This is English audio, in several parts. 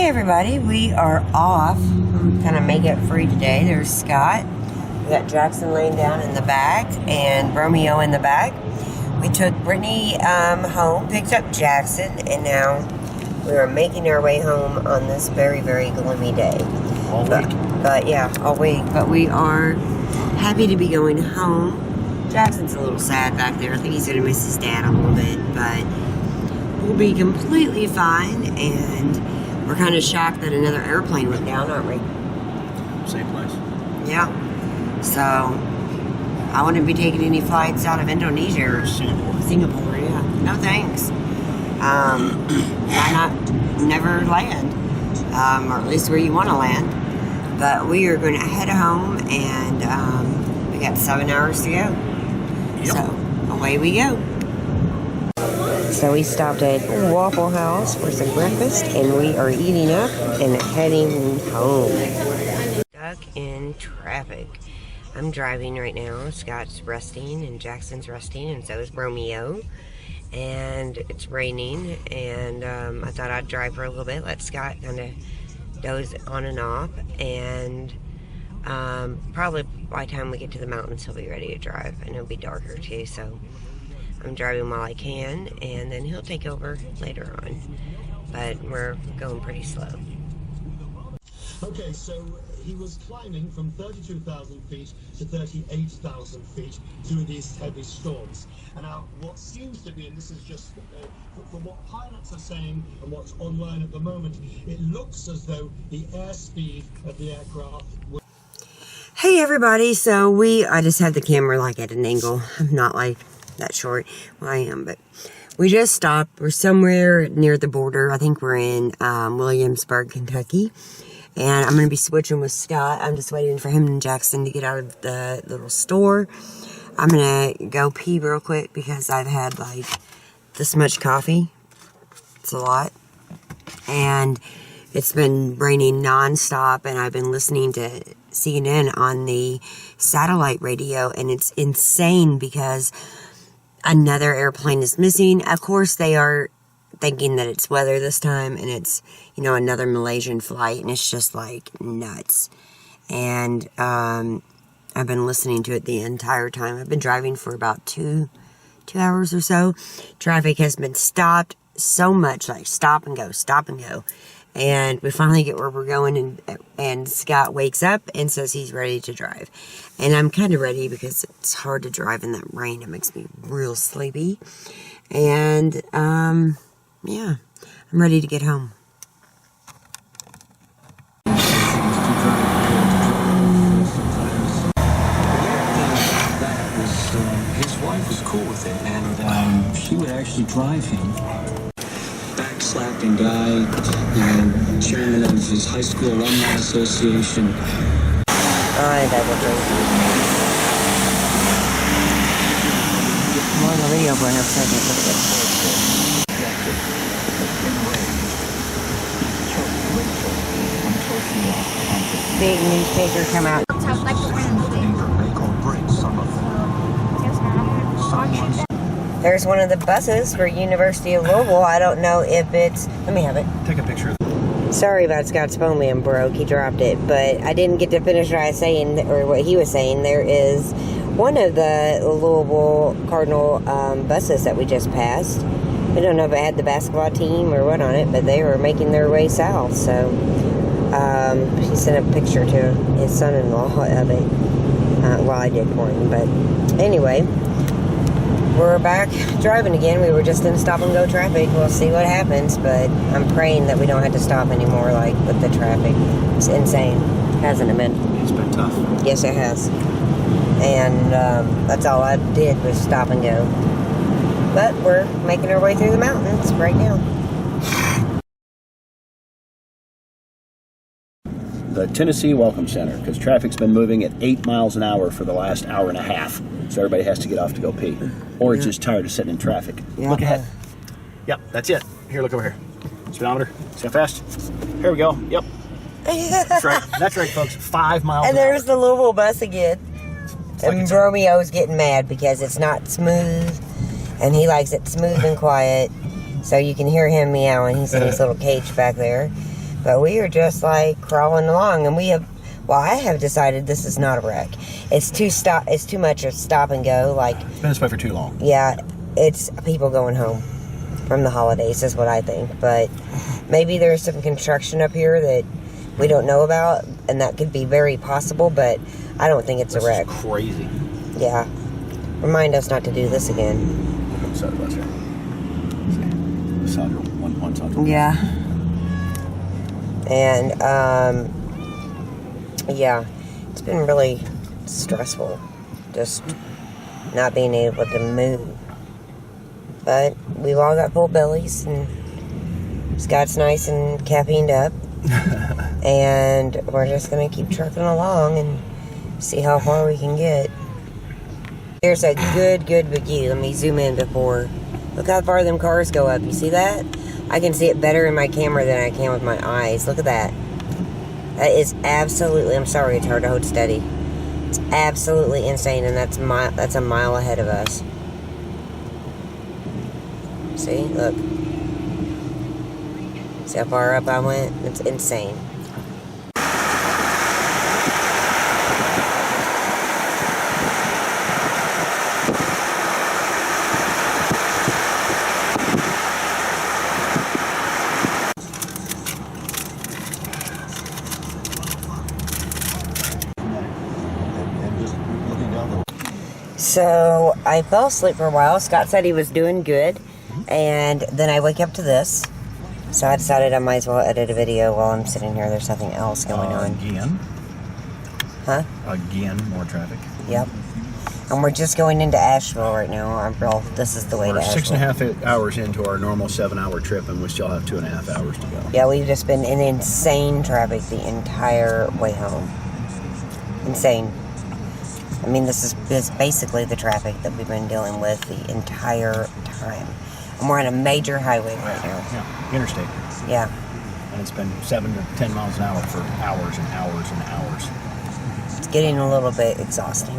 Hey everybody, we are off. Kind of make it free today. There's Scott. We got Jackson laying down in the back and Romeo in the back. We took Brittany home, picked up Jackson, and now we are making our way home on this very, very gloomy day. All week. But yeah, all week. But we are happy to be going home. Jackson's a little sad back there. I think he's going to miss his dad a little bit, but we'll be completely fine. And we're kind of shocked that another airplane went down, aren't we? Same place. Yeah. So, I wouldn't be taking any flights out of Indonesia or Singapore, yeah. No thanks. Why not never land? Or at least where you want to land. But we are going to head home, and we got 7 hours to go. Yep. So, away we go. So we stopped at Waffle House for some breakfast, and we are eating up and heading home. Stuck in traffic. I'm driving right now. Scott's resting, and Jackson's resting, and so is Romeo. And it's raining, and I thought I'd drive for a little bit, let Scott kind of doze on and off, and probably by the time we get to the mountains, he'll be ready to drive, and it'll be darker too, so I'm driving while I can, and then he'll take over later on. But we're going pretty slow. Okay, so he was climbing from 32,000 feet to 38,000 feet through these heavy storms. And now what seems to be, and this is just from what pilots are saying and what's online at the moment, it looks as though the airspeed of the aircraft was... Hey everybody, so I just had the camera like at an angle. I'm not like that short. Well, I am, but we just stopped. We're somewhere near the border. I think we're in Williamsburg, Kentucky. And I'm going to be switching with Scott. I'm just waiting for him and Jackson to get out of the little store. I'm going to go pee real quick because I've had like this much coffee. It's a lot. And it's been raining nonstop, and I've been listening to CNN on the satellite radio, and it's insane because another airplane is missing. Of course, they are thinking that it's weather this time, and it's, you know, another Malaysian flight, and it's just like nuts. And I've been listening to it the entire time. I've been driving for about two hours or so. Traffic has been stopped so much, like stop and go, stop and go. And we finally get where we're going, and Scott wakes up and says he's ready to drive. And I'm kind of ready because it's hard to drive in that rain. It makes me real sleepy. And, yeah, I'm ready to get home. His wife was cool with it, and she would actually drive him. Backslapping guy, and chairman of his high school alumni association. Alright, I will drink. More on the video for a second. Big newspaper come out. There's one of the buses for University of Louisville. I don't know if it's... Let me have it. Take a picture. Sorry about Scott's phone being broke. He dropped it. But I didn't get to finish what I was saying, or what he was saying. There is one of the Louisville Cardinal buses that we just passed. I don't know if it had the basketball team or what on it, but they were making their way south. So he sent a picture to his son-in-law of it. Well, I did for him. But anyway, we're back driving again. We were just in stop-and-go traffic. We'll see what happens, but I'm praying that we don't have to stop anymore, like, with the traffic. It's insane, hasn't it been? It's been tough. Yes, it has. And that's all I did was stop and go. But we're making our way through the mountains right now. The Tennessee Welcome Center, because traffic's been moving at 8 miles an hour for the last hour and a half. So everybody has to get off to go pee. Or it's just tired of sitting in traffic. Yeah. Look ahead. Yep, that's it. Here, look over here. Speedometer. See how fast? Here we go. Yep. That's right. That's right, folks. 5 miles And an hour. there's the Louisville bus again. And Romeo's getting mad because it's not smooth. And he likes it smooth and quiet. So you can hear him meowing. He's in his little cage back there. But we are just like crawling along, and I have decided this is not a wreck. It's too much of stop and go. Like, It's been this way for too long. yeah, it's people going home from the holidays is what I think. But maybe there's some construction up here that we don't know about, and that could be very possible, but I don't think it's a wreck. This is crazy. Yeah. Remind us not to do this again. So that's it. One side. Yeah. And, yeah, it's been really stressful, just not being able to move. But we've all got full bellies, and Scott's nice and caffeined up. And we're just going to keep trucking along and see how far we can get. There's a good view. Let me zoom in before. Look how far them cars go up. You see that? I can see it better in my camera than I can with my eyes. Look at that. That is absolutely, I'm sorry, it's hard to hold steady. It's absolutely insane, and that's a mile ahead of us. See? Look. See how far up I went? It's insane. So I fell asleep for a while. Scott said he was doing good, and then I wake up to this. So I decided I might as well edit a video while I'm sitting here. There's nothing else going on. Again? Huh? Again, more traffic. Yep. And we're just going into Asheville right now. This is the way to Asheville. We're 6.5 hours into our normal 7-hour trip, and we still have 2.5 hours to go. Yeah, we've just been in insane traffic the entire way home. Insane. I mean, this is basically the traffic that we've been dealing with the entire time. And we're on a major highway right now. Yeah, interstate. Yeah. And it's been 7 to 10 miles an hour for hours and hours and hours. It's getting a little bit exhausting.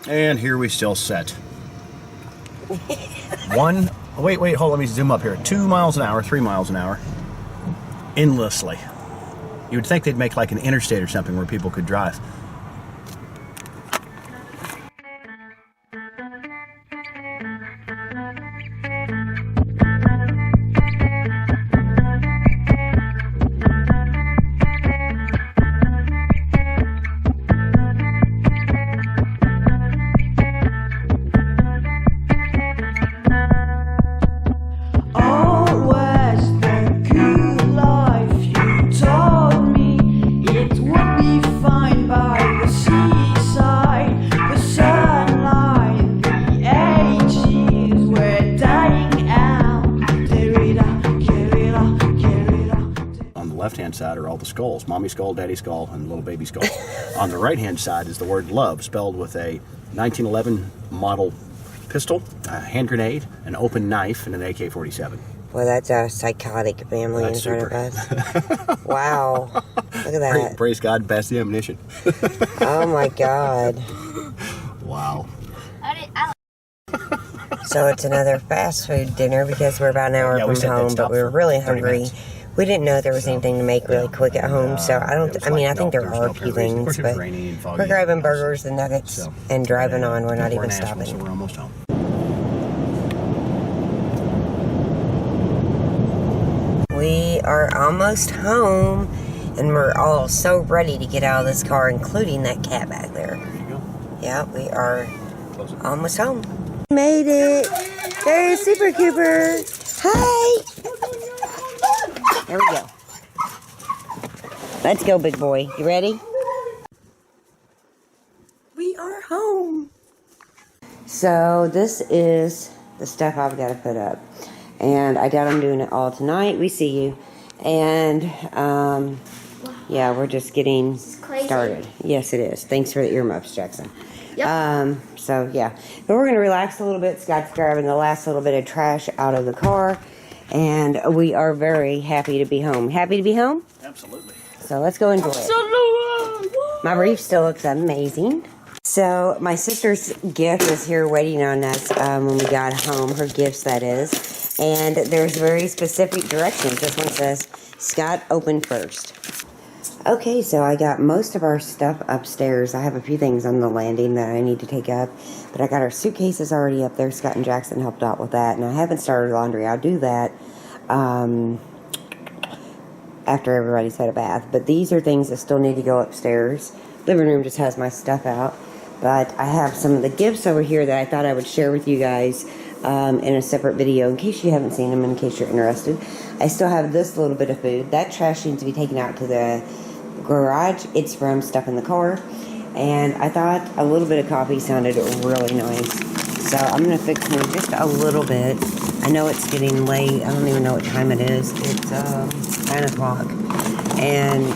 And here we still set. Wait, hold on, let me zoom up here. 2 miles an hour, 3 miles an hour. Endlessly. You would think they'd make like an interstate or something where people could drive. Left-hand side are all the skulls. Mommy skull, daddy skull, and little baby skull. On the right-hand side is the word love, spelled with a 1911 model pistol, a hand grenade, an open knife, and an AK-47. Well, that's a psychotic family in front of us. Wow. Look at that. Praise God, pass the ammunition. Oh my God. Wow. So it's another fast food dinner because we're about an hour from home, but we were really hungry. We didn't know there was anything to make really quick at home, so I think there are a few things, but we're grabbing burgers and nuggets and driving on. We're not even stopping. So we're almost home. We are almost home, and we're all so ready to get out of this car, including that cat back there. There you go. Yeah, we are almost home. Made it. There's Super Cooper. Hi. There we go. Let's go, big boy. You ready? We are home. So this is the stuff I've got to put up. And I doubt I'm doing it all tonight. We see you. And, yeah, we're just getting started. Yes, it is. Thanks for the earmuffs, Jackson. Yep. So, yeah. But we're going to relax a little bit. Scott's grabbing the last little bit of trash out of the car. And we are very happy to be home. Happy to be home? Absolutely. So let's go enjoy it. My reef still looks amazing. So my sister's gift is here waiting on us when we got home. Her gifts, that is. And there's very specific directions. This one says, Scott, open first. Okay, so I got most of our stuff upstairs. I have a few things on the landing that I need to take up, but I got our suitcases already up there. Scott and Jackson helped out with that, and I haven't started laundry. I'll do that after everybody's had a bath. But these are things that still need to go upstairs. Living room just has my stuff out, but I have some of the gifts over here that I thought I would share with you guys in a separate video in case you haven't seen them, in case you're interested. I still have this little bit of food. That trash needs to be taken out to the garage. It's from stuff in the car, and I thought a little bit of coffee sounded really nice, so I'm gonna fix me just a little bit. I know it's getting late. I don't even know what time it is. It's 9 o'clock, and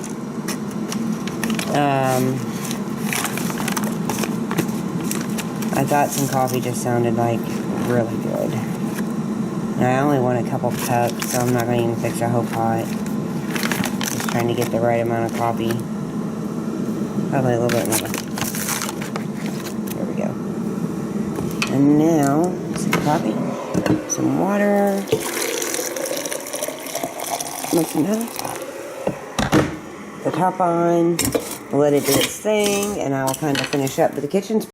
I thought some coffee just sounded like really good. And I only want a couple cups, so I'm not gonna even fix a whole pot. Trying to get the right amount of coffee. Probably a little bit more. There we go. And now, some coffee, some water. Mix it up. The top on. Let it do its thing, and I'll kind of finish up. But the kitchen's